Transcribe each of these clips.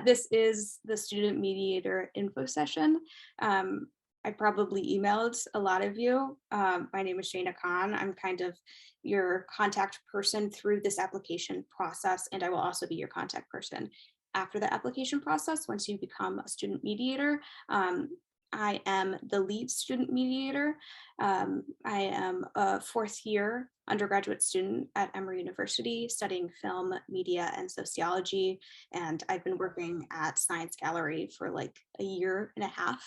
This is the Student Mediator info session. I probably emailed a lot of you. My name is Shana Khan. I'm kind of your contact person through this application process, and I will also be your contact person after the application process once you become a student mediator. I am the lead student mediator. I am a fourth year undergraduate student at Emory University studying film, media, and sociology. And I've been working at Science Gallery for like a year and a half.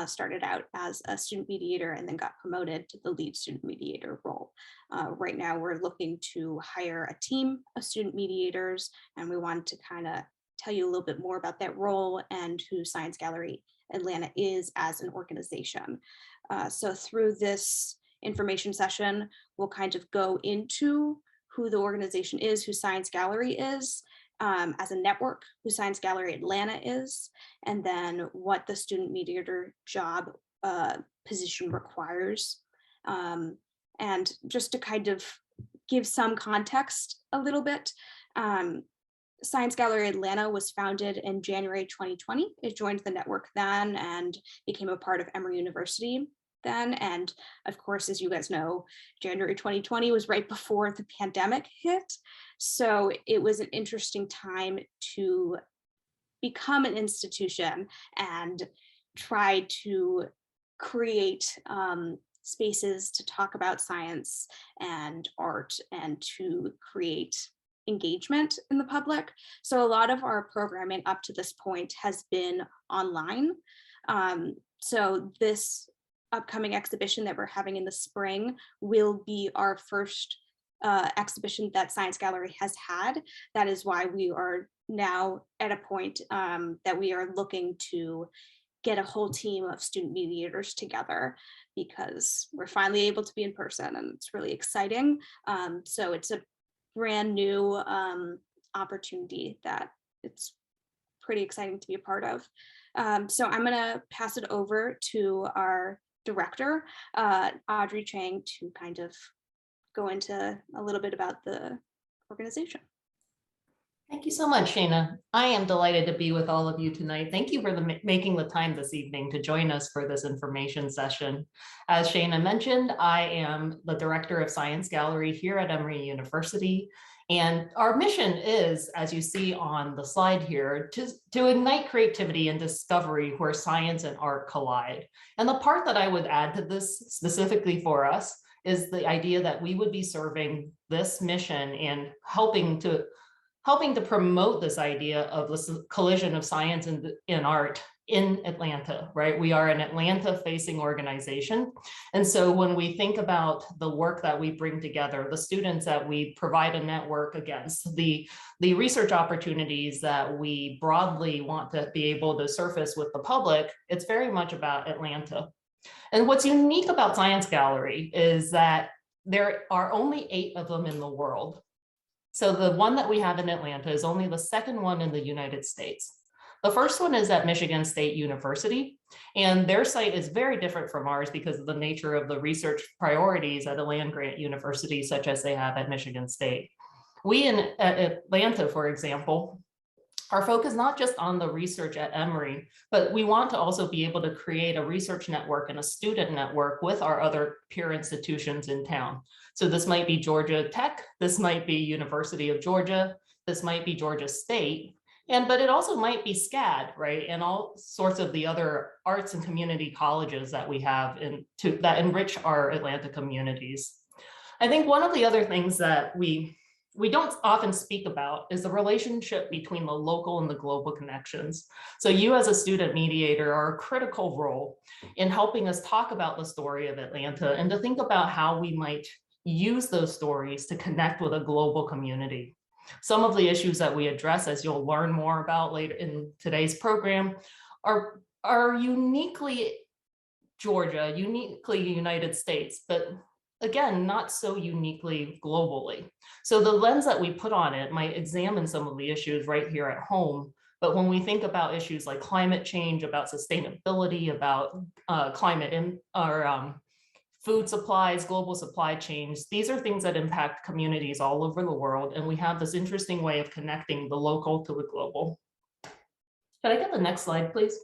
Started out as a student mediator and then got promoted to the lead student mediator role. Right now, we're looking to hire a team of student mediators, and we wanted to kind of tell you a little bit more about that role and who Science Gallery Atlanta is as an organization. So through this information session, we'll kind of go into who the organization is, who Science Gallery is, as a network, who Science Gallery Atlanta is, and then what the student mediator job position requires. And just to kind of give some context a little bit, Science Gallery Atlanta was founded in January 2020. It joined the network then and became a part of Emory University then. And of course, as you guys know, January 2020 was right before the pandemic hit. So it was an interesting time to become an institution and try to create spaces to talk about science and art and to create engagement in the public. So a lot of our programming up to this point has been online. So this upcoming exhibition that we're having in the spring will be our first exhibition that Science Gallery has had. That is why we are now at a point that we are looking to get a whole team of student mediators together, because we're finally able to be in person and it's really exciting. So it's a brand new opportunity that it's pretty exciting to be a part of. So I'm gonna pass it over to our director, Audrey Chang, to kind of go into a little bit about the organization. Thank you so much, Shana. I am delighted to be with all of you tonight. Thank you for making the time this evening to join us for this information session. As Shana mentioned, I am the director of Science Gallery here at Emory University. And our mission is, as you see on the slide here, to ignite creativity and discovery where science and art collide. And the part that I would add to this specifically for us is the idea that we would be serving this mission and helping to promote this idea of this collision of science and art in Atlanta, right? We are an Atlanta-facing organization. And so when we think about the work that we bring together, the students that we provide a network against, the research opportunities that we broadly want to be able to surface with the public, it's very much about Atlanta. And what's unique about Science Gallery is that there are only 8 of them in the world. So the one that we have in Atlanta is only the second one in the United States. The first one is at Michigan State University, and their site is very different from ours because of the nature of the research priorities at a land-grant university such as they have at Michigan State. We at Atlanta, for example, our focus not just on the research at Emory, but we want to also be able to create a research network and a student network with our other peer institutions in town. So this might be Georgia Tech, this might be University of Georgia, this might be Georgia State, but it also might be SCAD, right? And all sorts of the other arts and community colleges that we have that enrich our Atlanta communities. I think one of the other things that we don't often speak about is the relationship between the local and the global connections. So you as a student mediator are a critical role in helping us talk about the story of Atlanta and to think about how we might use those stories to connect with a global community. Some of the issues that we address, as you'll learn more about later in today's program, are uniquely Georgia, uniquely United States, but again, not so uniquely globally. So the lens that we put on it might examine some of the issues right here at home. But when we think about issues like climate change, about sustainability, about food supplies, global supply chains, these are things that impact communities all over the world. And we have this interesting way of connecting the local to the global. Could I get the next slide, please?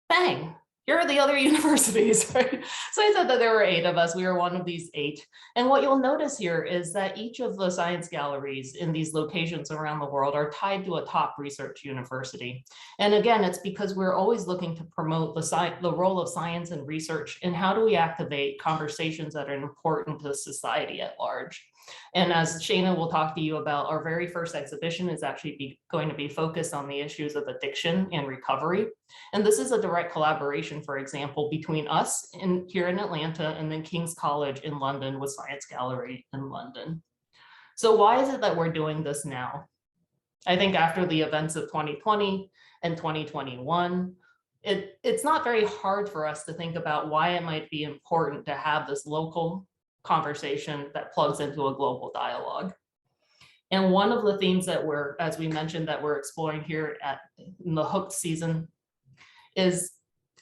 Bang, here are the other universities, right? So I said that there were 8 of us. We were one of these 8. And what you'll notice here is that each of the science galleries in these locations around the world are tied to a top research university. And again, it's because we're always looking to promote the role of science and research, and how do we activate conversations that are important to society at large. And as Shayna will talk to you about, our very first exhibition is actually going to be focused on the issues of addiction and recovery. And this is a direct collaboration, for example, between us here in Atlanta and then King's College in London with Science Gallery in London. So why is it that we're doing this now? I think after the events of 2020 and 2021, it's not very hard for us to think about why it might be important to have this local conversation that plugs into a global dialogue. And one of the themes that as we mentioned, that we're exploring here in the Hooked season is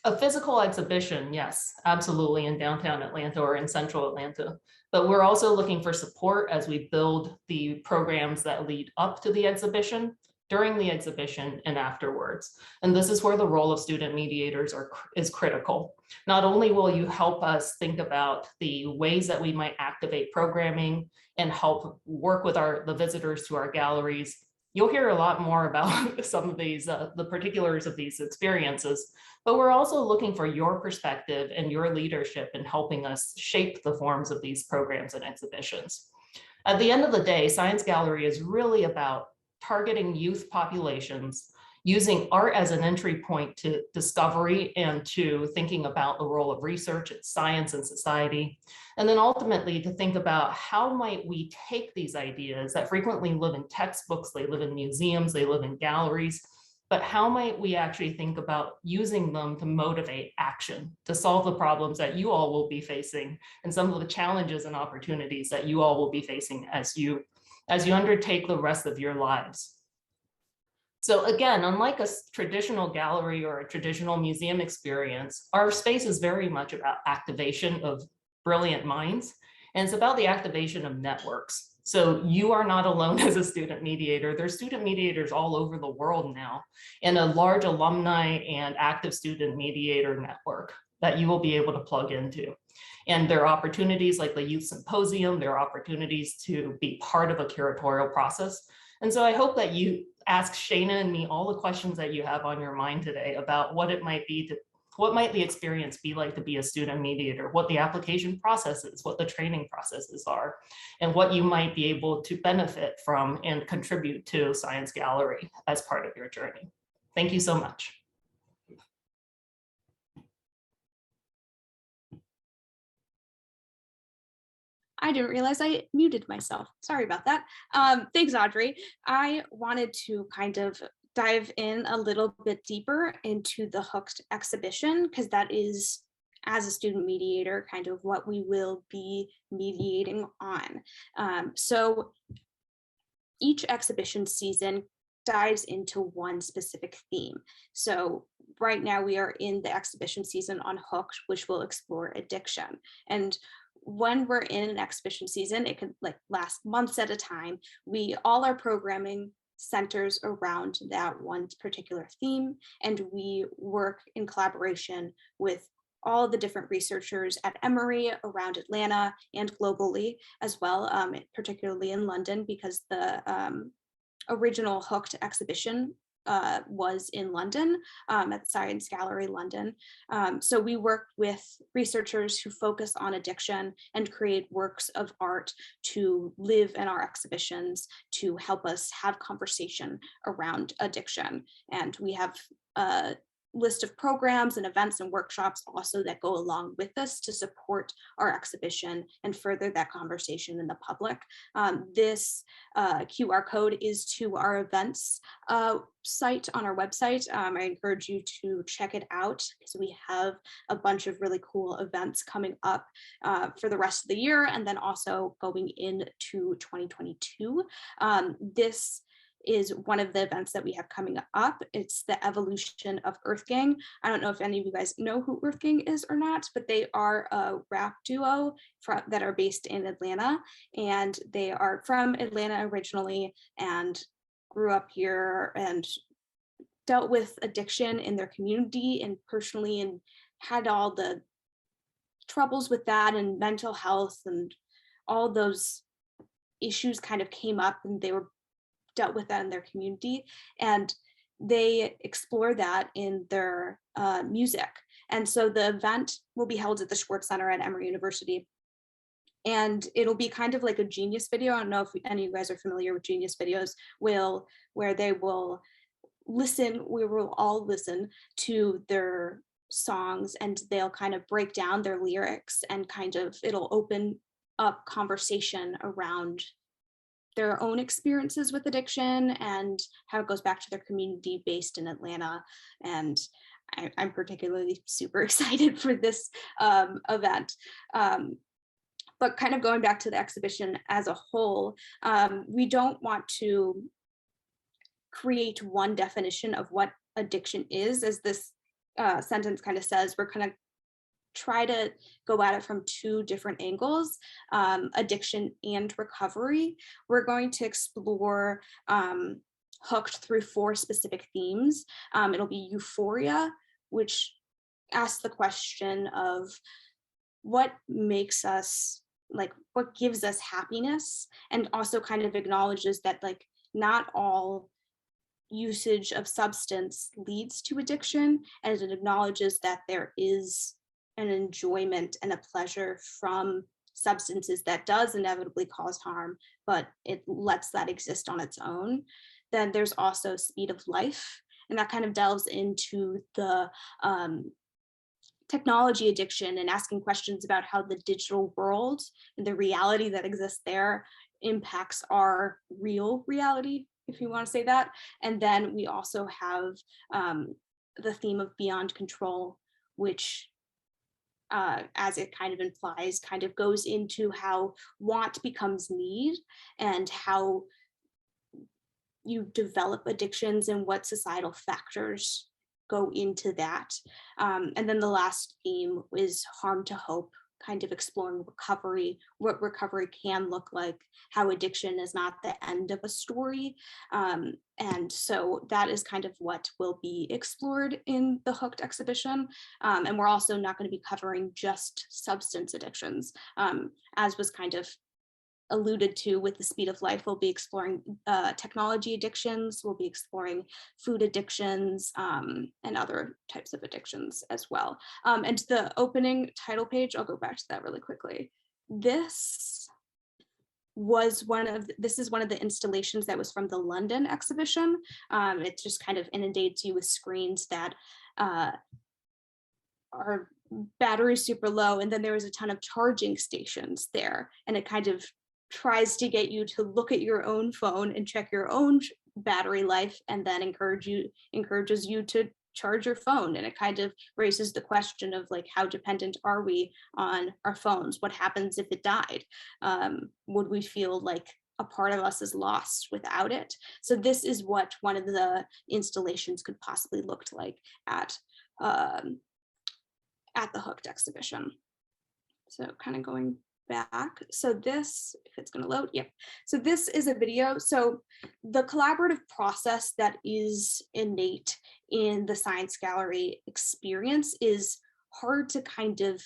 a physical exhibition, yes, absolutely, in downtown Atlanta or in central Atlanta. But we're also looking for support as we build the programs that lead up to the exhibition, during the exhibition, and afterwards. And this is where the role of student mediators is critical. Not only will you help us think about the ways that we might activate programming and help work with the visitors to our galleries, you'll hear a lot more about some of these, the particulars of these experiences, but we're also looking for your perspective and your leadership in helping us shape the forms of these programs and exhibitions. At the end of the day, Science Gallery is really about targeting youth populations, using art as an entry point to discovery and to thinking about the role of research and science and society. And then ultimately to think about how might we take these ideas that frequently live in textbooks, they live in museums, they live in galleries, but how might we actually think about using them to motivate action, to solve the problems that you all will be facing and some of the challenges and opportunities that you all will be facing as you undertake the rest of your lives. So again, unlike a traditional gallery or a traditional museum experience, our space is very much about activation of brilliant minds, and it's about the activation of networks. So you are not alone as a student mediator. There's student mediators all over the world now, and a large alumni and active student mediator network that you will be able to plug into. And there are opportunities like the Youth Symposium, there are opportunities to be part of a curatorial process. And so I hope that you ask Shayna and me all the questions that you have on your mind today about what it might be what might the experience be like to be a student mediator, what the application process is, what the training processes are, and what you might be able to benefit from and contribute to Science Gallery as part of your journey. Thank you so much. I didn't realize I muted myself. Sorry about that. Thanks, Audrey. I wanted to kind of dive in a little bit deeper into the Hooked exhibition, because that is, as a student mediator, kind of what we will be mediating on. So each exhibition season dives into one specific theme. So right now we are in the exhibition season on Hooked, which will explore addiction. And when we're in an exhibition season, it could last months at a time. All our programming centers around that one particular theme, and we work in collaboration with all the different researchers at Emory around Atlanta and globally as well, particularly in London, because the original Hooked exhibition was in London at Science Gallery London. So we work with researchers who focus on addiction and create works of art to live in our exhibitions to help us have conversation around addiction. And we have a list of programs and events and workshops also that go along with this to support our exhibition and further that conversation in the public. This QR code is to our events site on our website. I encourage you to check it out because we have a bunch of really cool events coming up for the rest of the year and then also going into 2022. This is one of the events that we have coming up. It's the evolution of EarthGang. I don't know if any of you guys know who EarthGang is or not, but they are a rap duo that are based in Atlanta, and they are from Atlanta originally, and grew up here and dealt with addiction in their community and personally, and had all the troubles with that and mental health, and all those issues kind of came up, and they were dealt with that in their community, and they explore that in their music. And so the event will be held at the Schwartz Center at Emory University, and it'll be kind of like a Genius video. I don't know if any of you guys are familiar with Genius videos, where they will we will all listen to their songs, and they'll kind of break down their lyrics, and kind of it'll open up conversation around their own experiences with addiction and how it goes back to their community based in Atlanta. And I'm particularly super excited for this event. But kind of going back to the exhibition as a whole, we don't want to create one definition of what addiction is, as this sentence kind of says. We're kind of try to go at it from two different angles, addiction and recovery. We're going to explore Hooked through 4 specific themes. It'll be euphoria, which asks the question of what makes us, like, what gives us happiness, and also kind of acknowledges that, like, not all usage of substance leads to addiction, and it acknowledges that there is an enjoyment and a pleasure from substances that does inevitably cause harm, but it lets that exist on its own. Then there's also speed of life, and that kind of delves into the technology addiction and asking questions about how the digital world and the reality that exists there impacts our real reality, if you want to say that. And then we also have the theme of beyond control, which as it kind of implies, kind of goes into how want becomes need, and how you develop addictions and what societal factors go into that. And then the last theme is harm to hope, kind of exploring recovery, what recovery can look like, how addiction is not the end of a story. And so that is kind of what will be explored in the Hooked exhibition. And we're also not going to be covering just substance addictions, as was kind of alluded to with the speed of life. We'll be exploring technology addictions, we'll be exploring food addictions, and other types of addictions as well. And the opening title page, I'll go back to that really quickly. This is one of the installations that was from the London exhibition. It just kind of inundates you with screens that are battery super low, and then there was a ton of charging stations there, and it kind of tries to get you to look at your own phone and check your own battery life, and then encourages you to charge your phone. And it kind of raises the question of, like, how dependent are we on our phones? What happens if it died? Would we feel like a part of us is lost without it? So this is what one of the installations could possibly look like at the Hooked exhibition. So kind of going back. So this, if it's going to load, yep. So this is a video. So the collaborative process that is innate in the science gallery experience is hard to kind of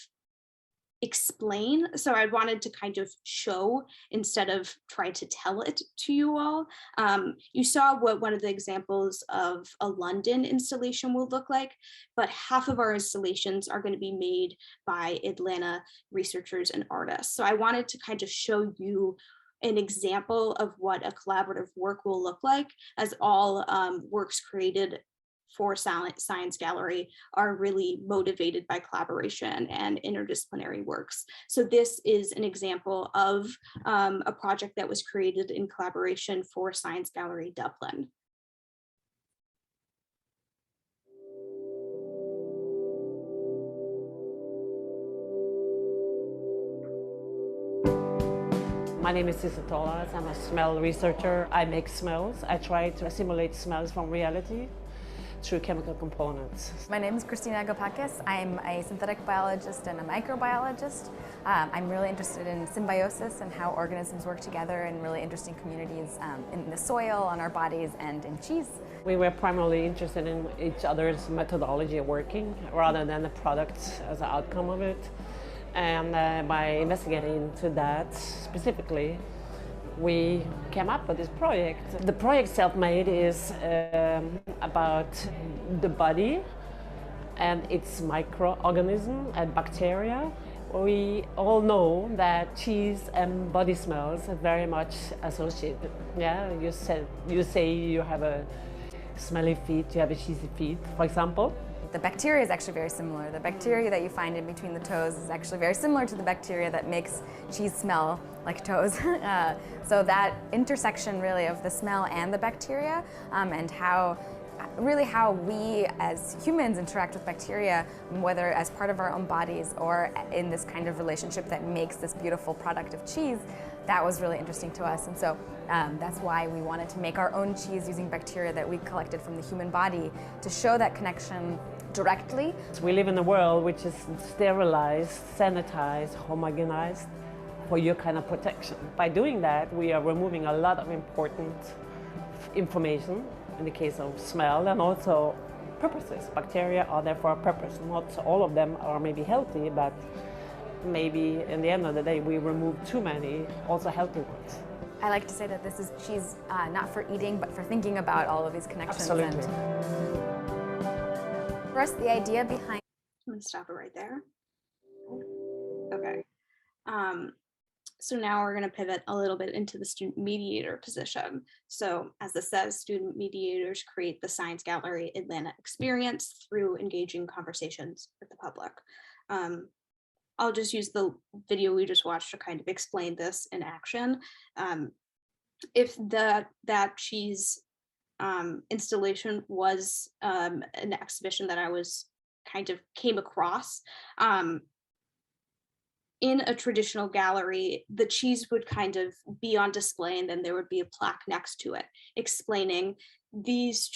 explain. So I wanted to kind of show instead of try to tell it to you all. You saw what one of the examples of a London installation will look like, but half of our installations are going to be made by Atlanta researchers and artists. So I wanted to kind of show you an example of what a collaborative work will look like, as all works created for Science Gallery are really motivated by collaboration and interdisciplinary works. So this is an example of a project that was created in collaboration for Science Gallery Dublin. My name is Sisa Tolas. I'm a smell researcher. I make smells. I try to simulate smells from reality. through chemical components. My name is Christina Agopakis. I'm a synthetic biologist and a microbiologist. I'm really interested in symbiosis and how organisms work together in really interesting communities in the soil, on our bodies, and in cheese. We were primarily interested in each other's methodology of working rather than the product as an outcome of it. And by investigating into that specifically, we came up with this project. The project Selfmade is about the body and its microorganism and bacteria. We all know that cheese and body smells are very much associated. Yeah, you say you have a smelly feet, you have a cheesy feet, for example. The bacteria is actually very similar. The bacteria that you find in between the toes is actually very similar to the bacteria that makes cheese smell like toes. So that intersection really of the smell and the bacteria and how we as humans interact with bacteria, whether as part of our own bodies or in this kind of relationship that makes this beautiful product of cheese, that was really interesting to us. And so that's why we wanted to make our own cheese using bacteria that we collected from the human body to show that connection directly. We live in a world which is sterilized, sanitized, homogenized for your kind of protection. By doing that, we are removing a lot of important information in the case of smell and also purposes. Bacteria are there for a purpose. Not all of them are maybe healthy, but maybe in the end of the day, we remove too many also healthy ones. I like to say that this is cheese not for eating, but for thinking about all of these connections. Absolutely. For us, the idea behind... I'm going to stop it right there. Okay. So now we're going to pivot a little bit into the student mediator position. So as this says, student mediators create the Science Gallery Atlanta experience through engaging conversations with the public. I'll just use the video we just watched to kind of explain this in action. If that cheese installation was an exhibition that I was kind of came across, in a traditional gallery, the cheese would kind of be on display and then there would be a plaque next to it explaining this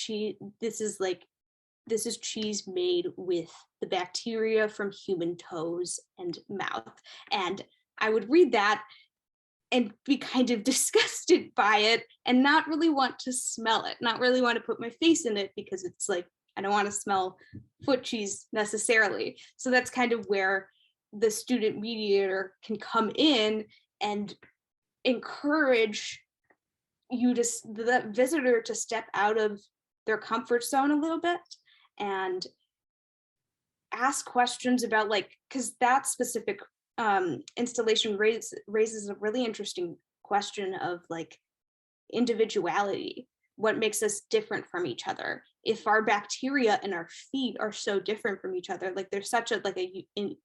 is cheese made with the bacteria from human toes and mouth. And I would read that and be kind of disgusted by it and not really want to smell it, not really want to put my face in it because it's like, I don't want to smell foot cheese necessarily. So that's kind of where the student mediator can come in and encourage the visitor to step out of their comfort zone a little bit and ask questions about, like, because that specific installation raises a really interesting question of like individuality. What makes us different from each other? If our bacteria in our feet are so different from each other, like there's such a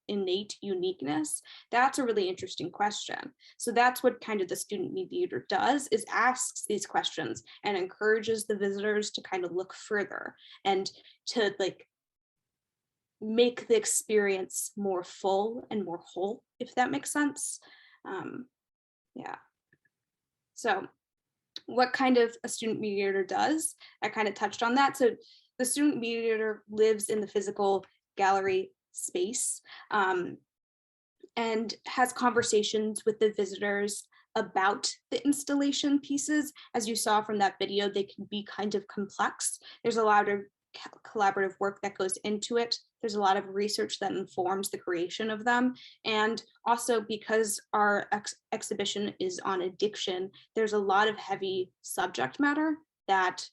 innate uniqueness, that's a really interesting question. So that's what kind of the student mediator does, is asks these questions and encourages the visitors to kind of look further and to like make the experience more full and more whole, if that makes sense. Yeah. So what kind of a student mediator does, I kind of touched on that. So the student mediator lives in the physical gallery space and has conversations with the visitors about the installation pieces. As you saw from that video, they can be kind of complex. There's a lot of collaborative work that goes into it. There's a lot of research that informs the creation of them. And also because our exhibition is on addiction, there's a lot of heavy subject matter that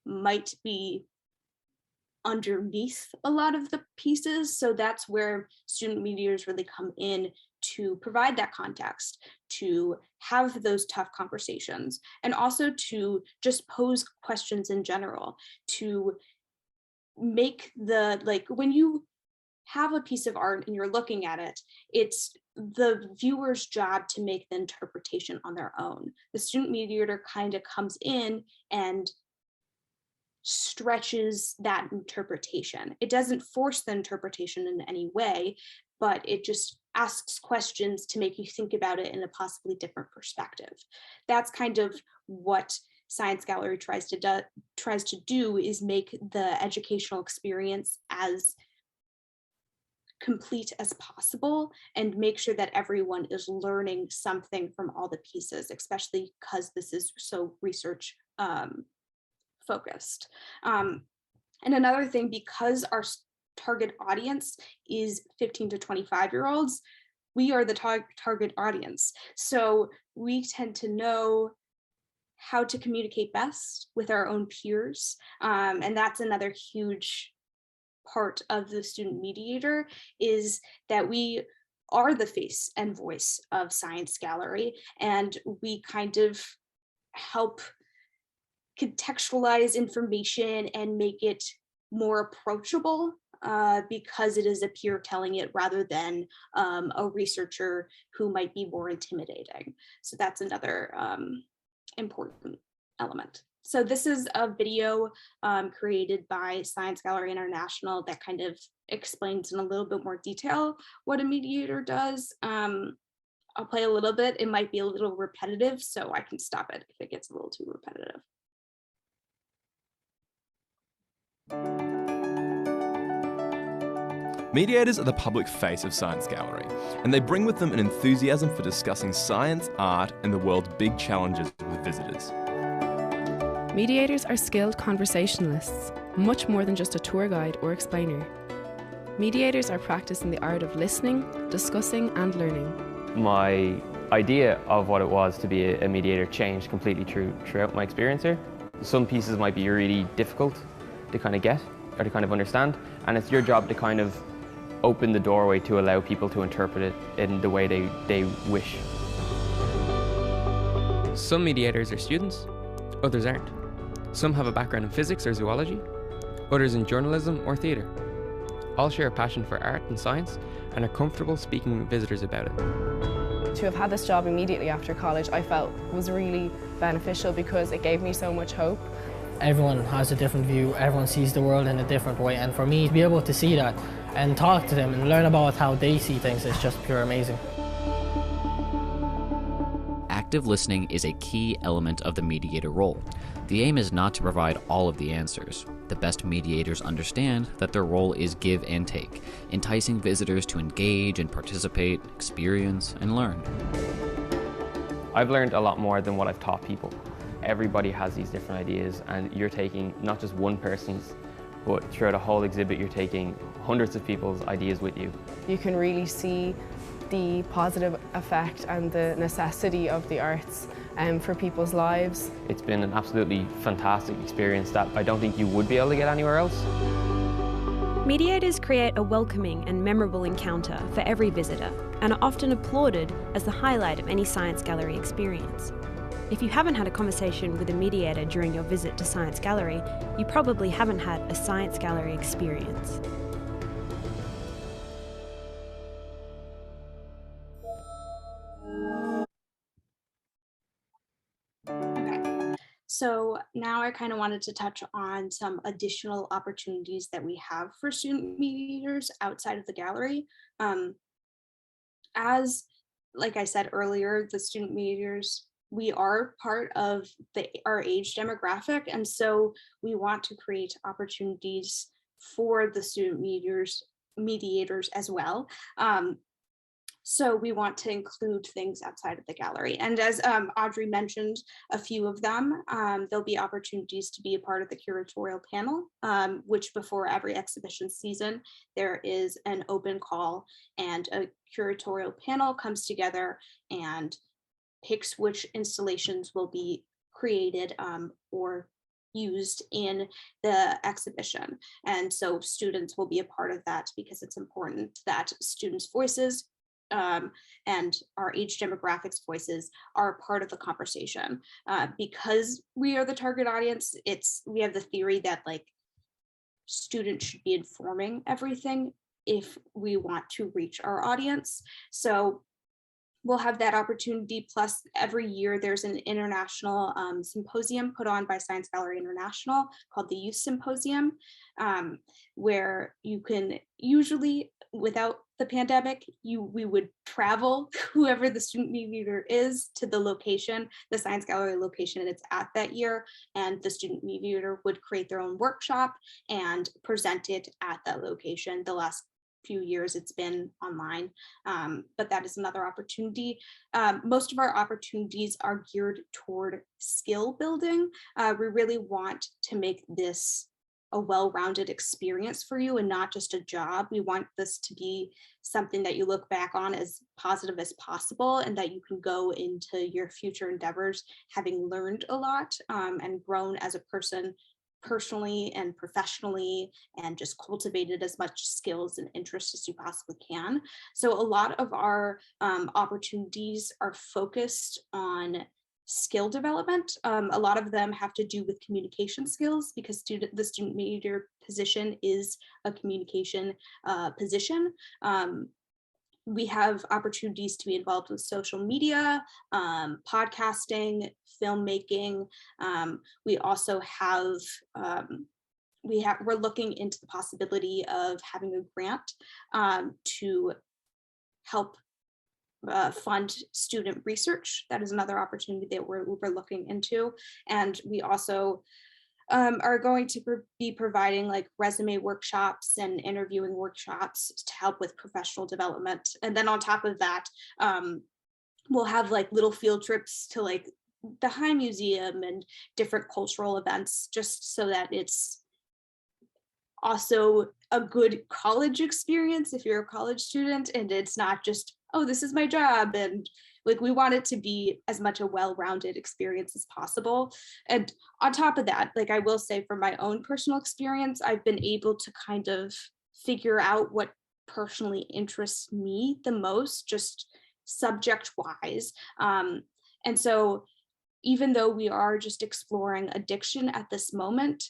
might be underneath a lot of the pieces. So that's where student mediators really come in to provide that context, to have those tough conversations, and also to just pose questions in general, to make the, like, when you have a piece of art and you're looking at it, it's the viewer's job to make the interpretation on their own. The student mediator kind of comes in and stretches that interpretation. It doesn't force the interpretation in any way, but it just asks questions to make you think about it in a possibly different perspective. That's kind of what Science Gallery tries to do is make the educational experience as complete as possible and make sure that everyone is learning something from all the pieces, especially because this is so research focused. And another thing, because our target audience is 15 to 25-year-olds, we are the target audience. So we tend to know how to communicate best with our own peers. And that's another huge part of the student mediator, is that we are the face and voice of Science Gallery, and we kind of help contextualize information and make it more approachable, because it is a peer telling it rather than a researcher who might be more intimidating. So that's another important element. So this is a video created by Science Gallery International that kind of explains in a little bit more detail what a mediator does. I'll play a little bit. It might be a little repetitive, so I can stop it if it gets a little too repetitive. Mediators are the public face of Science Gallery, and they bring with them an enthusiasm for discussing science, art, and the world's big challenges with visitors. Mediators are skilled conversationalists, much more than just a tour guide or explainer. Mediators are practicing the art of listening, discussing, and learning. My idea of what it was to be a mediator changed completely throughout my experience here. Some pieces might be really difficult to kind of get or to kind of understand, and it's your job to kind of open the doorway to allow people to interpret it in the way they wish. Some mediators are students, others aren't. Some have a background in physics or zoology, others in journalism or theatre. All share a passion for art and science and are comfortable speaking with visitors about it. To have had this job immediately after college, I felt was really beneficial because it gave me so much hope. Everyone has a different view, everyone sees the world in a different way, and for me to be able to see that and talk to them and learn about how they see things is just pure amazing. Active listening is a key element of the mediator role. The aim is not to provide all of the answers. The best mediators understand that their role is give and take, enticing visitors to engage and participate, experience, and learn. I've learned a lot more than what I've taught people. Everybody has these different ideas, and you're taking not just one person's, but throughout a whole exhibit you're taking hundreds of people's ideas with you. You can really see the positive effect and the necessity of the arts for people's lives. It's been an absolutely fantastic experience that I don't think you would be able to get anywhere else. Mediators create a welcoming and memorable encounter for every visitor and are often applauded as the highlight of any Science Gallery experience. If you haven't had a conversation with a mediator during your visit to Science Gallery, you probably haven't had a Science Gallery experience. Okay, so now I kind of wanted to touch on some additional opportunities that we have for student mediators outside of the gallery. As, like I said earlier, the student mediators, we are part of our age demographic, and so we want to create opportunities for the student mediators as well. So we want to include things outside of the gallery. And as Audrey mentioned, a few of them, there'll be opportunities to be a part of the curatorial panel, which before every exhibition season, there is an open call and a curatorial panel comes together and picks which installations will be created or used in the exhibition. And so students will be a part of that because it's important that students' voices and our age demographics voices are part of the conversation. Because we are the target audience, we have the theory that like students should be informing everything if we want to reach our audience. So we'll have that opportunity. Plus, every year there's an international symposium put on by Science Gallery International called the Youth Symposium, where you can usually, without the pandemic, we would travel, whoever the student mediator is, to the location, the science gallery location it's at that year, and the student mediator would create their own workshop and present it at that location. The last few years it's been online, but that is another opportunity. Most of our opportunities are geared toward skill building. We really want to make this a well-rounded experience for you and not just a job. We want this to be something that you look back on as positive as possible, and that you can go into your future endeavors having learned a lot and grown as a person personally and professionally, and just cultivated as much skills and interests as you possibly can. So a lot of our opportunities are focused on skill development. A lot of them have to do with communication skills, because the student mediator position is a communication position. We have opportunities to be involved with social media, podcasting, filmmaking. We also have, we're looking into the possibility of having a grant to help fund student research. That is another opportunity that we're looking into. And we also are going to be providing like resume workshops and interviewing workshops to help with professional development. And then on top of that, we'll have like little field trips to like the High Museum and different cultural events, just so that it's also a good college experience if you're a college student, and it's not just, oh, this is my job. And like, we want it to be as much a well-rounded experience as possible. And on top of that, like I will say from my own personal experience, I've been able to kind of figure out what personally interests me the most, just subject-wise. And so even though we are just exploring addiction at this moment,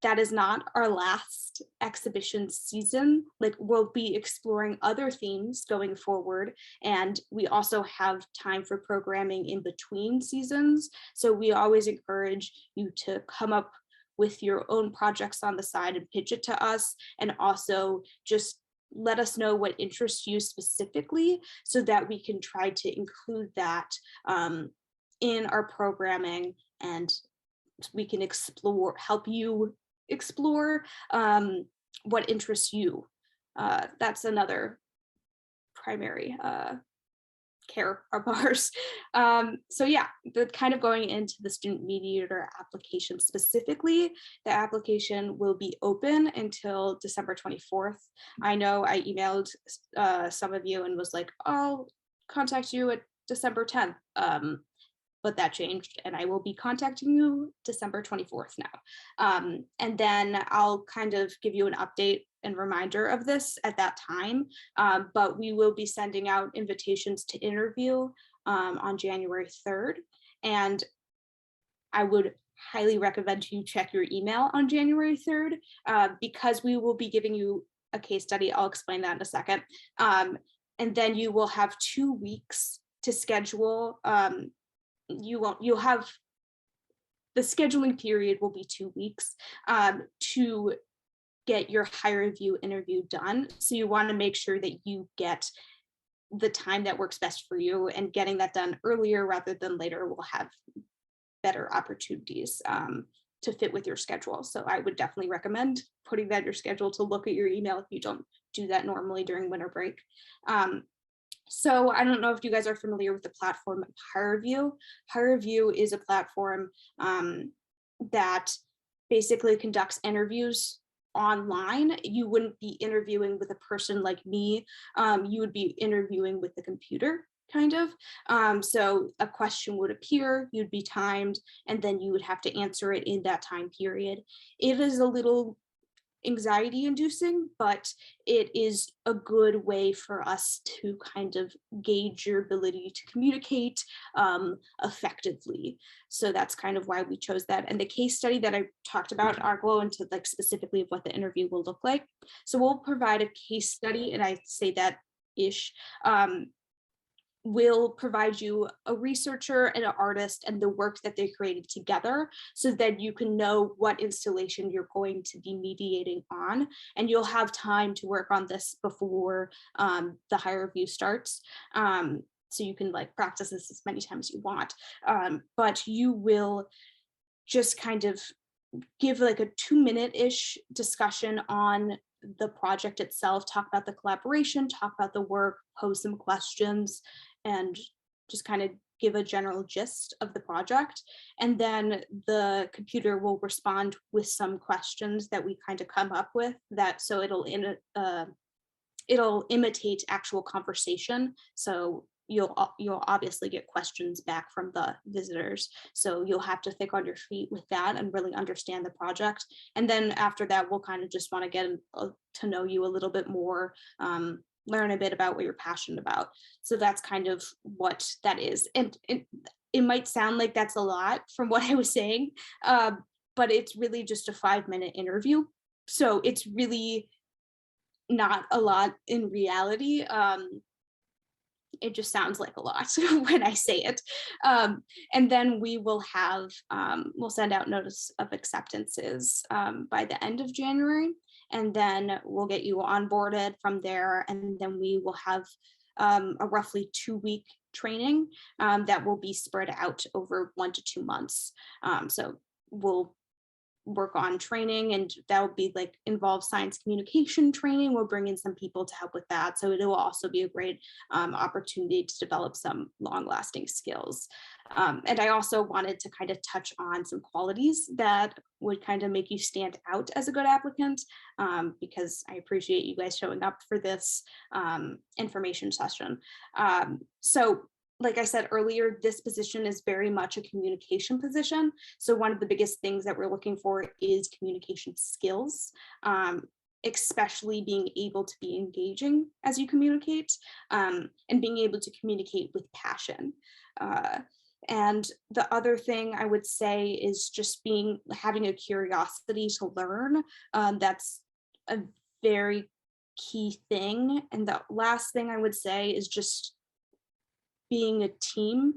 that is not our last exhibition season. Like, we'll be exploring other themes going forward, and we also have time for programming in between seasons. So we always encourage you to come up with your own projects on the side and pitch it to us, and also just let us know what interests you specifically, so that we can try to include that in our programming, and we can help you explore what interests you. That's another primary care of ours. So yeah, kind of going into the student mediator application specifically, the application will be open until December 24th. I know I emailed some of you and was like, I'll contact you at December 10th. But that changed, and I will be contacting you December 24th now. And then I'll kind of give you an update and reminder of this at that time. But we will be sending out invitations to interview on January 3rd. And I would highly recommend you check your email on January 3rd, because we will be giving you a case study. I'll explain that in a second. And then you will have 2 weeks to schedule. You'll have, the scheduling period will be 2 weeks to get your higher review interview done. So you want to make sure that you get the time that works best for you, and getting that done earlier rather than later will have better opportunities to fit with your schedule. So I would definitely recommend putting that in your schedule to look at your email if you don't do that normally during winter break. So I don't know if you guys are familiar with the platform HireView. HireView is a platform that basically conducts interviews online. You wouldn't be interviewing with a person like me. You would be interviewing with the computer, kind of. So a question would appear, you'd be timed, and then you would have to answer it in that time period. It is a little anxiety inducing, but it is a good way for us to kind of gauge your ability to communicate effectively. So that's kind of why we chose that. And the case study that I talked about, I'll go into like specifically of what the interview will look like. So we'll provide a case study, and I say that ish, will provide you a researcher and an artist and the work that they created together, so that you can know what installation you're going to be mediating on, and you'll have time to work on this before the hire review starts. So you can like practice this as many times as you want, but you will just kind of give like a 2-minute-ish discussion on the project itself, talk about the collaboration, talk about the work, pose some questions, and just kind of give a general gist of the project. And then the computer will respond with some questions that we kind of come up with, that so it'll imitate actual conversation. So you'll obviously get questions back from the visitors. So you'll have to think on your feet with that and really understand the project. And then after that, we'll kind of just want to get to know you a little bit more, learn a bit about what you're passionate about. So that's kind of what that is. And it might sound like that's a lot from what I was saying, but it's really just a 5-minute interview. So it's really not a lot in reality. It just sounds like a lot when I say it. And then we will have, we'll send out notice of acceptances by the end of January, and then we'll get you onboarded from there. And then we will have a roughly 2-week training that will be spread out over 1 to 2 months. So we'll work on training, and that will be like involve science communication training. We'll bring in some people to help with that. So it will also be a great opportunity to develop some long-lasting skills. And I also wanted to kind of touch on some qualities that would kind of make you stand out as a good applicant, because I appreciate you guys showing up for this information session. So like I said earlier, this position is very much a communication position. So one of the biggest things that we're looking for is communication skills, especially being able to be engaging as you communicate, and being able to communicate with passion. And the other thing I would say is just having a curiosity to learn. That's a very key thing. And the last thing I would say is just being a team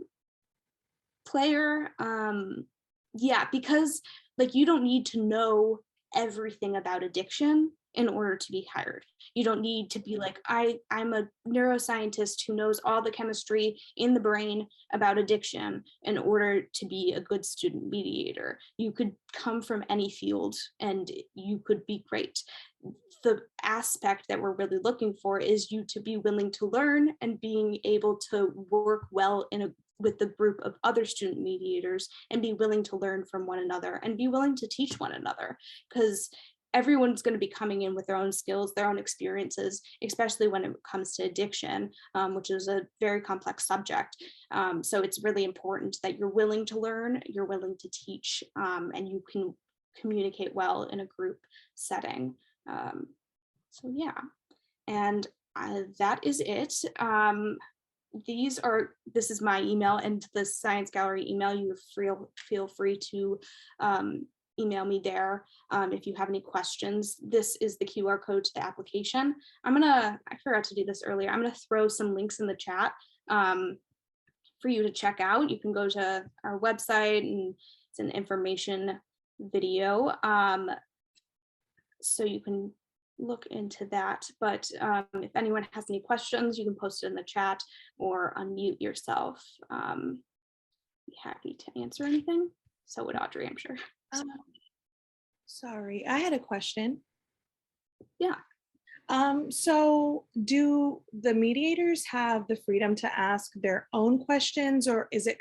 player. Yeah, because like you don't need to know everything about addiction in order to be hired. You don't need to be like, I'm a neuroscientist who knows all the chemistry in the brain about addiction in order to be a good student mediator. You could come from any field and you could be great. The aspect that we're really looking for is you to be willing to learn and being able to work well with the group of other student mediators, and be willing to learn from one another and be willing to teach one another, because everyone's going to be coming in with their own skills, their own experiences, especially when it comes to addiction, which is a very complex subject. So it's really important that you're willing to learn, you're willing to teach, and you can communicate well in a group setting. So yeah, and that is it. This is my email and the Science Gallery email. You feel free to email me there if you have any questions. This is the QR code to the application. I forgot to do this earlier. I'm gonna throw some links in the chat for you to check out. You can go to our website, and it's an information video. So you can look into that. But if anyone has any questions, you can post it in the chat or unmute yourself. Be happy to answer anything. So would Audrey, I'm sure. Sorry, I had a question. Yeah. So do the mediators have the freedom to ask their own questions, or is it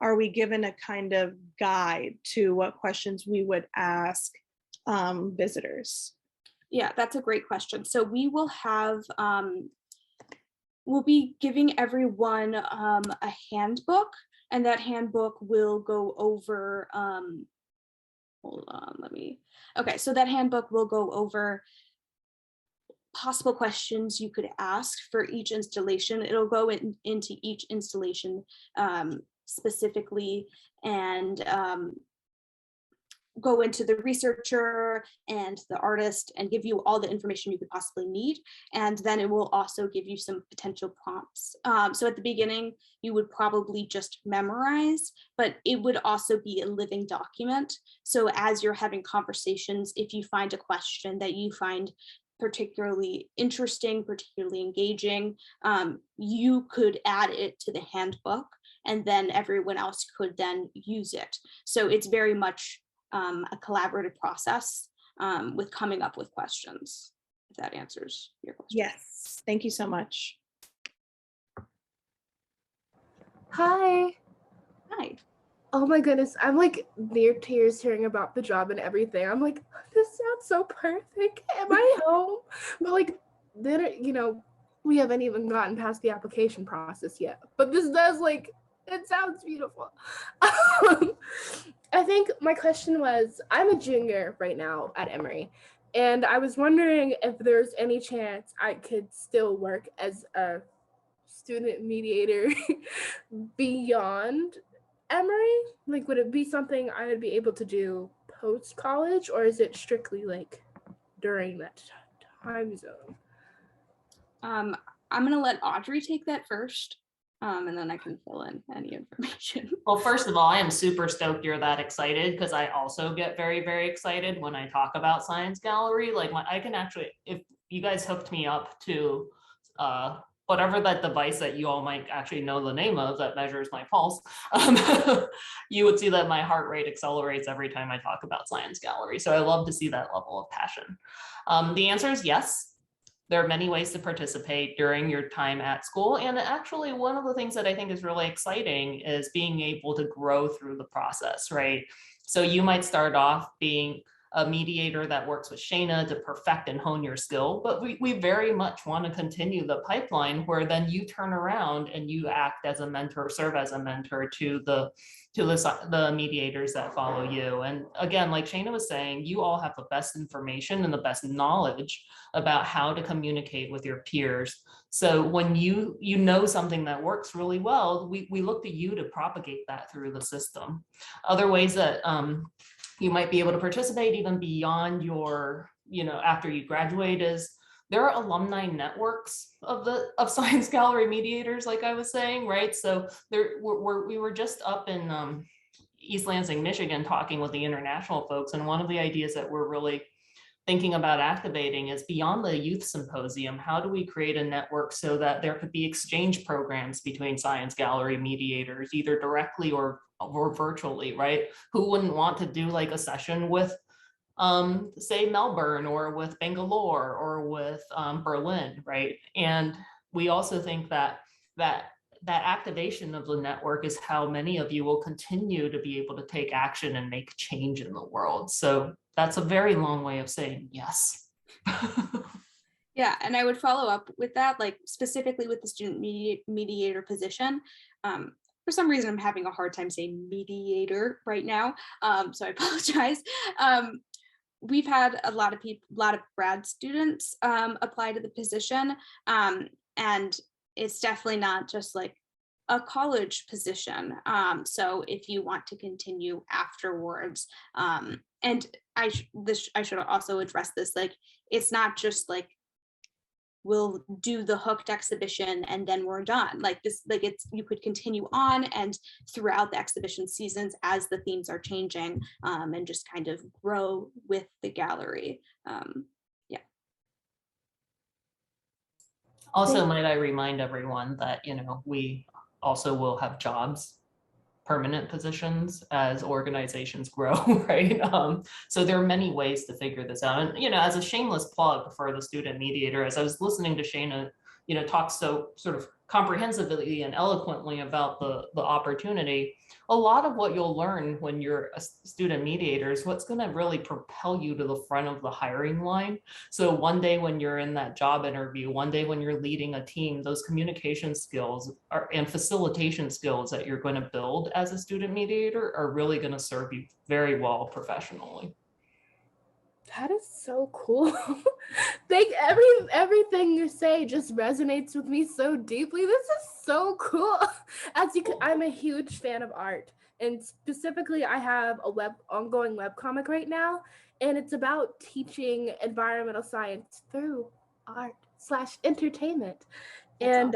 are we given a kind of guide to what questions we would ask visitors? Yeah, that's a great question. So we will have, we'll be giving everyone a handbook, and that handbook will go over, hold on, so that handbook will go over possible questions you could ask for each installation. It'll go into each installation specifically, and go into the researcher and the artist and give you all the information you could possibly need. And then it will also give you some potential prompts. So at the beginning, you would probably just memorize, but it would also be a living document. So as you're having conversations, if you find a question that you find particularly interesting, particularly engaging, you could add it to the handbook, and then everyone else could then use it. So it's very much a collaborative process with coming up with questions, if that answers your question. Yes, thank you so much. Hi. Hi. Oh my goodness, I'm like near tears hearing about the job and everything. I'm like, this sounds so perfect. Am I home? But like, we haven't even gotten past the application process yet. But this does it sounds beautiful. I think my question was, I'm a junior right now at Emory, and I was wondering if there's any chance I could still work as a student mediator beyond Emory. Like, would it be something I would be able to do post-college, or is it strictly during that time zone? I'm gonna let Audrey take that first. And then I can fill in any information. Well, first of all, I am super stoked you're that excited, because I also get very, very excited when I talk about Science Gallery. I can actually, if you guys hooked me up to whatever that device that you all might actually know the name of that measures my pulse, you would see that my heart rate accelerates every time I talk about Science Gallery. So I love to see that level of passion. The answer is yes. There are many ways to participate during your time at school. And actually, one of the things that I think is really exciting is being able to grow through the process, right? So you might start off being a mediator that works with Shayna to perfect and hone your skill, but we very much want to continue the pipeline where then you turn around and you act as a mentor, serve as a mentor to the mediators that follow you. And again, like Shayna was saying, you all have the best information and the best knowledge about how to communicate with your peers. So when you know something that works really well, we look to you to propagate that through the system. Other ways that you might be able to participate even beyond your, after you graduate, is there are alumni networks of Science Gallery mediators, like I was saying, right? So we were just up in East Lansing, Michigan, talking with the International folks, and one of the ideas that we're really thinking about activating is beyond the youth symposium, how do we create a network so that there could be exchange programs between Science Gallery mediators, either directly or virtually, right? Who wouldn't want to do a session with say Melbourne or with Bangalore or with Berlin, right? And we also think that activation of the network is how many of you will continue to be able to take action and make change in the world. So that's a very long way of saying yes. Yeah, and I would follow up with that, specifically with the student mediator position. For some reason, I'm having a hard time saying mediator right now, so I apologize. We've had a lot of grad students apply to the position, and it's definitely not just a college position. So if you want to continue afterwards, and I should also address this, it's not just we'll do the Hooked exhibition and then we're done. You could continue on and throughout the exhibition seasons as the themes are changing, and just kind of grow with the gallery. Yeah. Also, might I remind everyone that, we also will have jobs, permanent positions as organizations grow, right? So there are many ways to figure this out. And, as a shameless plug for the student mediator, as I was listening to Shayna, talk so sort of comprehensively and eloquently about the opportunity, a lot of what you'll learn when you're a student mediator is what's going to really propel you to the front of the hiring line. So one day when you're in that job interview, one day when you're leading a team, those communication skills and facilitation skills that you're going to build as a student mediator are really going to serve you very well professionally. That is so cool. Everything you say just resonates with me so deeply. This is so cool. I'm a huge fan of art, And specifically, I have a ongoing webcomic right now, and it's about teaching environmental science through art/entertainment. And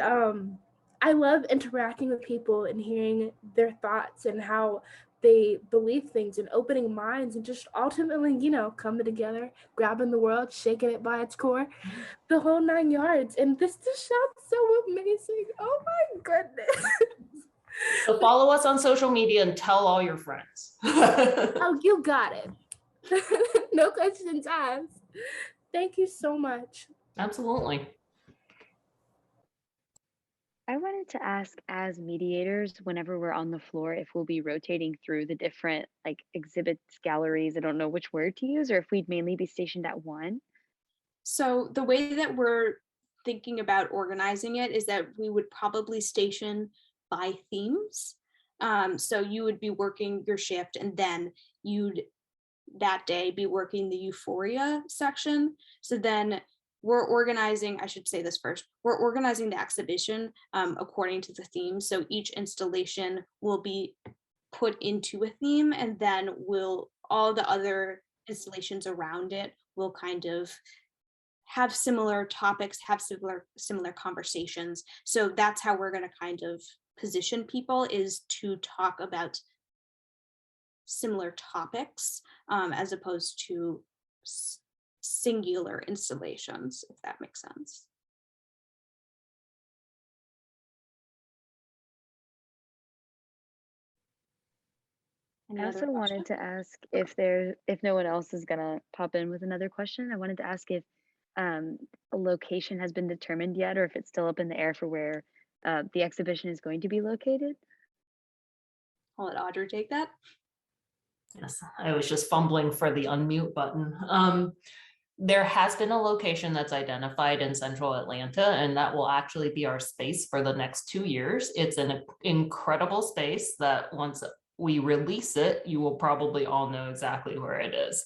I love interacting with people and hearing their thoughts and how they believe things and opening minds and just ultimately, coming together, grabbing the world, shaking it by its core, the whole 9 yards. And this just sounds so amazing. Oh my goodness. So follow us on social media and tell all your friends. Oh, you got it. No questions asked. Thank you so much. Absolutely. I wanted to ask, as mediators, whenever we're on the floor, if we'll be rotating through the different like exhibits, galleries, I don't know which word to use, or if we'd mainly be stationed at one. So the way that we're thinking about organizing it is that we would probably station by themes. So you would be working your shift, and then you'd that day be working the Euphoria section. So then we're organizing, I should say this first, we're organizing the exhibition according to the theme. So each installation will be put into a theme, and then all the other installations around it will kind of have similar topics, have similar conversations. So that's how we're going to kind of position people, is to talk about similar topics as opposed to singular installations, if that makes sense. I also wanted to ask if no one else is gonna pop in with another question. I wanted to ask if a location has been determined yet, or if it's still up in the air for where the exhibition is going to be located. I'll let Audrey take that. Yes, I was just fumbling for the unmute button. There has been a location that's identified in central Atlanta, and that will actually be our space for the next 2 years. It's an incredible space that once we release it, you will probably all know exactly where it is.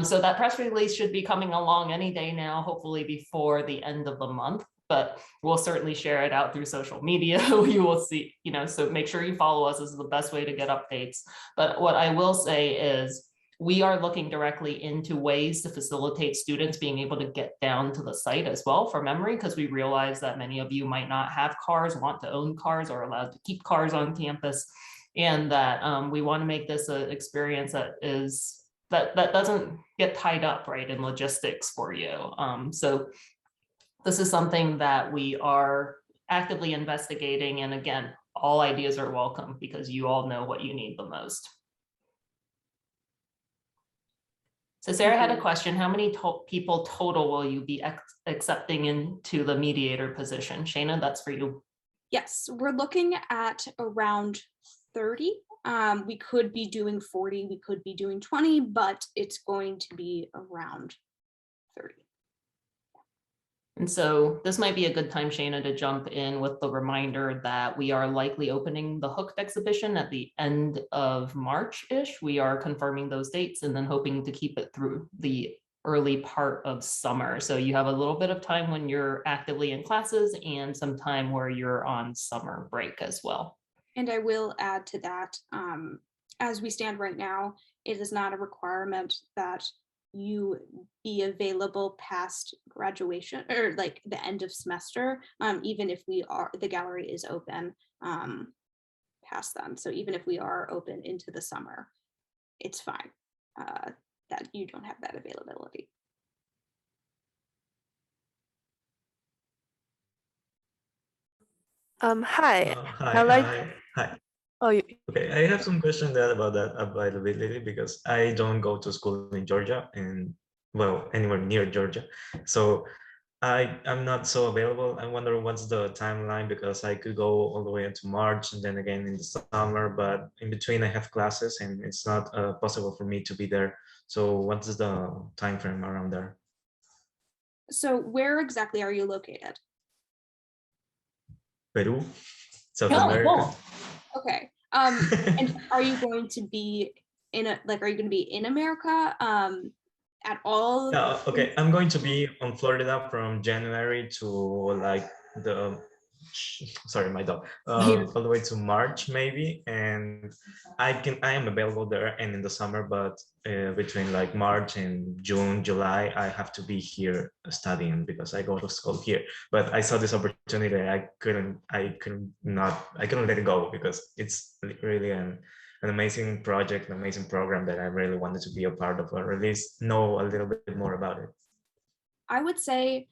So that press release should be coming along any day now, hopefully before the end of the month, but we'll certainly share it out through social media. You will see, so make sure you follow us. This is the best way to get updates. But what I will say is, we are looking directly into ways to facilitate students being able to get down to the site as well for memory, because we realize that many of you might not have cars, want to own cars, or allowed to keep cars on campus, and that we want to make this an experience that doesn't get tied up right in logistics for you. So this is something that we are actively investigating, and again, all ideas are welcome because you all know what you need the most. So Sarah had a question. How many people total will you be accepting into the mediator position? Shayna, that's for you. Yes, we're looking at around 30. We could be doing 40, we could be doing 20, but it's going to be around 30. And so this might be a good time, Shayna, to jump in with the reminder that we are likely opening the Hooked exhibition at the end of March-ish. We are confirming those dates and then hoping to keep it through the early part of summer. So you have a little bit of time when you're actively in classes and some time where you're on summer break as well. And I will add to that, as we stand right now, it is not a requirement that you be available past graduation or like the end of semester, even if the gallery is open past then. So even if we are open into the summer, it's fine that you don't have that availability. Hi. Hi. Oh, Okay, I have some questions there about that availability because I don't go to school in Georgia and anywhere near Georgia. So I'm not so available. I wonder what's the timeline, because I could go all the way into March and then again in the summer, but in between I have classes and it's not possible for me to be there. So what's the time frame around there? So where exactly are you located? Peru, South America. Cool. Okay. And are you going to be are you going to be in America at all? Okay, I'm going to be on Florida from January to like the sorry, my dog, all the way to March maybe, and I am available there and in the summer, but between like March and June, July, I have to be here studying because I go to school here. But I saw this opportunity, I couldn't let it go because it's really an amazing project, an amazing program that I really wanted to be a part of, or at least know a little bit more about it. I would say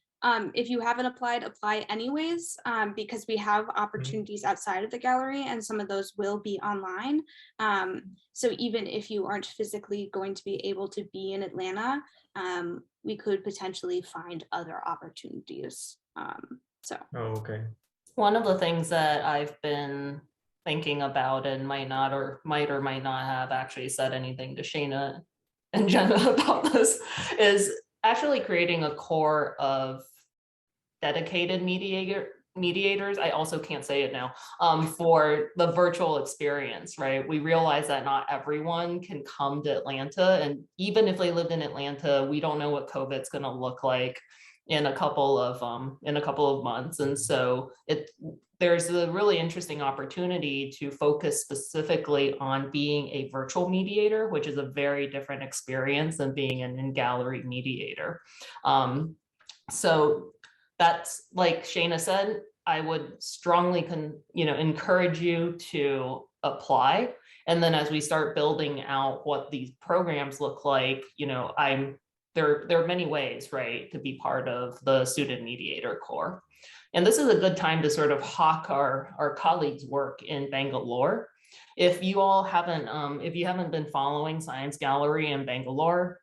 if you haven't applied, apply anyways, because we have opportunities outside of the gallery and some of those will be online. So even if you aren't physically going to be able to be in Atlanta, we could potentially find other opportunities. Oh, okay. One of the things that I've been thinking about and might or might not have actually said anything to Shayna and Jenna about this is actually creating a core of dedicated mediators. I also can't say it now, for the virtual experience, right? We realize that not everyone can come to Atlanta, and even if they lived in Atlanta, we don't know what COVID's going to look like in a couple of months, and so there's a really interesting opportunity to focus specifically on being a virtual mediator, which is a very different experience than being an in-gallery mediator. So that's, like Shayna said, I would strongly encourage you to apply. And then as we start building out what these programs look like, there are many ways, right, to be part of the Student Mediator Corps. And this is a good time to sort of hawk our colleagues' work in Bangalore. If you haven't been following Science Gallery in Bangalore,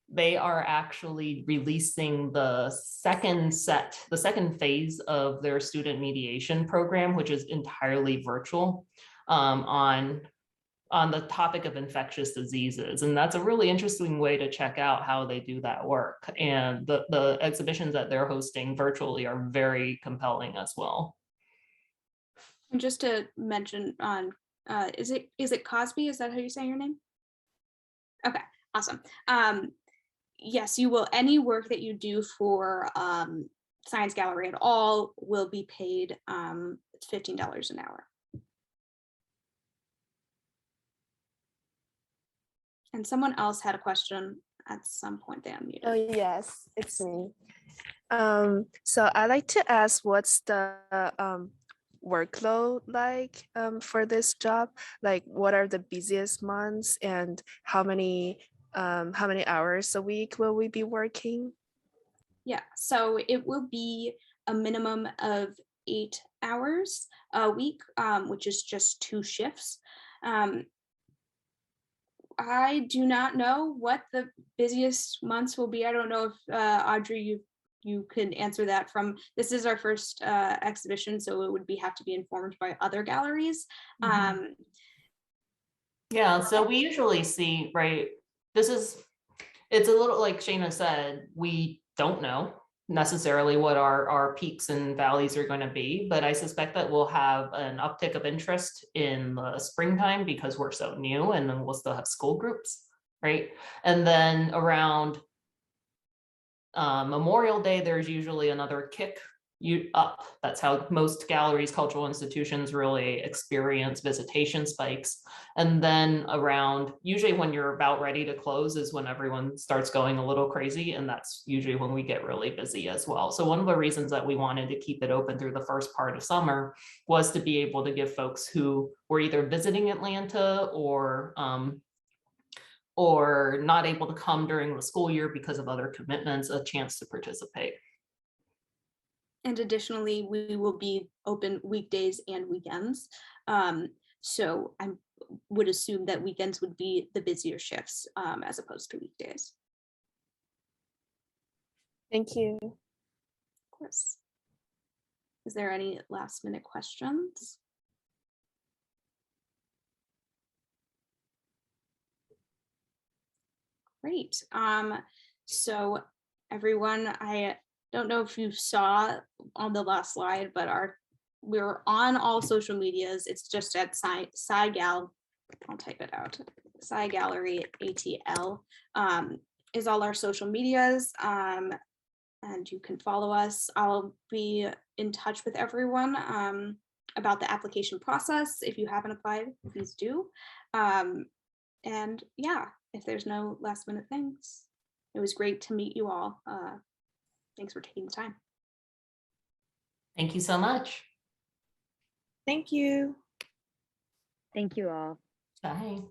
they are actually releasing the second phase of their student mediation program, which is entirely virtual, on the topic of infectious diseases. And that's a really interesting way to check out how they do that work. And the exhibitions that they're hosting virtually are very compelling as well. And just to mention on, is it Cosby? Is that how you say your name? Okay, awesome. Yes, you will, any work that you do for Science Gallery at all will be paid $15 an hour. And someone else had a question at some point. They unmuted. Oh yes, it's me. So I'd like to ask, what's the workload like for this job? Like, what are the busiest months, and how many hours a week will we be working? Yeah, so it will be a minimum of 8 hours a week, which is just 2 shifts. I do not know what the busiest months will be. I don't know if Audrey, you can answer that. This is our first exhibition, so it would have to be informed by other galleries. Yeah, so we usually see, right, it's a little like Shayna said, we don't know necessarily what our peaks and valleys are going to be, but I suspect that we'll have an uptick of interest in the springtime because we're so new, and then we'll still have school groups, right? And then around Memorial Day, there's usually another kick up. That's how most galleries, cultural institutions really experience visitation spikes. And then around, usually when you're about ready to close is when everyone starts going a little crazy, and that's usually when we get really busy as well. So one of the reasons that we wanted to keep it open through the first part of summer was to be able to give folks who were either visiting Atlanta or not able to come during the school year because of other commitments a chance to participate. And additionally, we will be open weekdays and weekends. So I would assume that weekends would be the busier shifts as opposed to weekdays. Thank you. Of course. Is there any last minute questions? Great. So everyone, I don't know if you saw on the last slide, but we're on all social medias. It's just at SciGal. I'll type it out. Sci Gallery ATL is all our social medias. And and you can follow us. I'll be in touch with everyone about the application process. If you haven't applied, please do. And yeah, if there's no last minute things, it was great to meet you all. Thanks for taking the time. Thank you so much. Thank you. Thank you all. Bye.